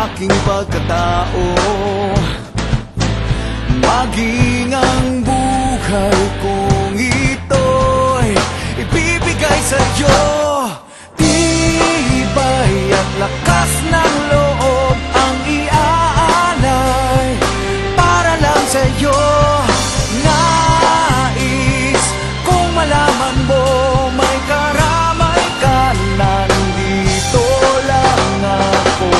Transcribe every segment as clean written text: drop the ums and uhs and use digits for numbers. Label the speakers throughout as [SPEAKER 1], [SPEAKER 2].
[SPEAKER 1] aking pagkatao, maging ang buhay kong ito'y ibibigay sa'yo. Tibay at lakas ng loob ang iaalay para lang sa'yo. Nais kung malaman mo may karamay ka, nandito lang ako.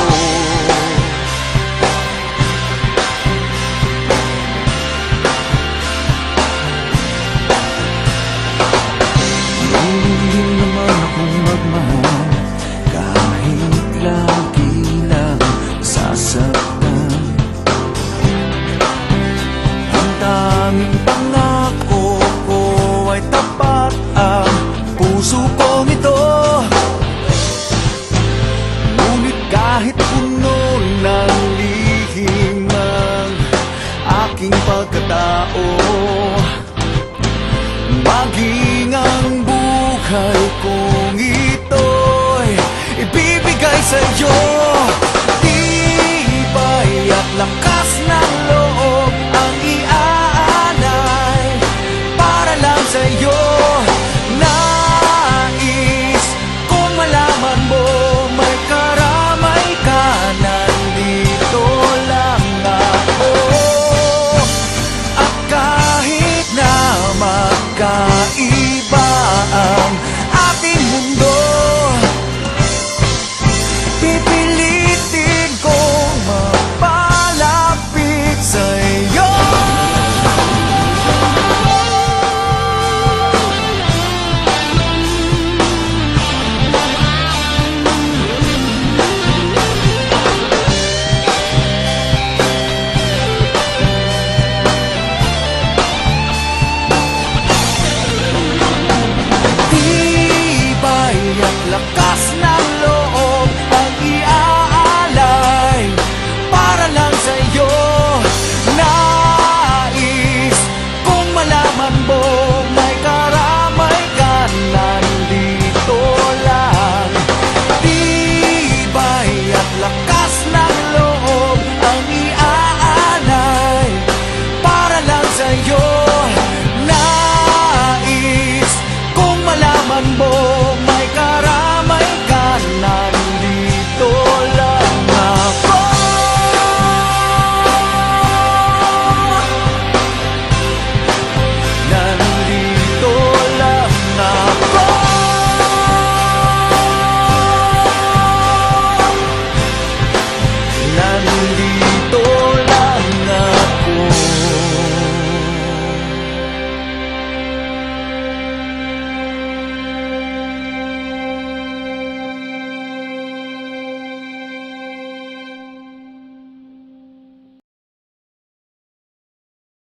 [SPEAKER 1] Hindi naman akong magmahal kahit lagi lang sasaktan. Ang tanging pangako ko ay tapat, ang puso kong ito. Ngunit kahit puno ng lihim ang aking pagkatao, maging ang buhay kong ito'y ibibigay sa'yo. Tibay at lakas ng loob ang iaalay para lang sa'yo. Nais kung malaman mo may karamay ka, nandito lang ako. At kahit na magkaiba ang ating mundo, pipilitin kong mapalapit sa'yo. Tibay at lakas ng loob ang iaalay para lang sa'yo. Nais kung malaman mo may karamay ka, nandito lang. Tibay at lakas ng loob ang iaalay para lang sa'yo. Nais kung malaman mo may karamay ka, nandito lang ako. Nandito lang ako. Nandito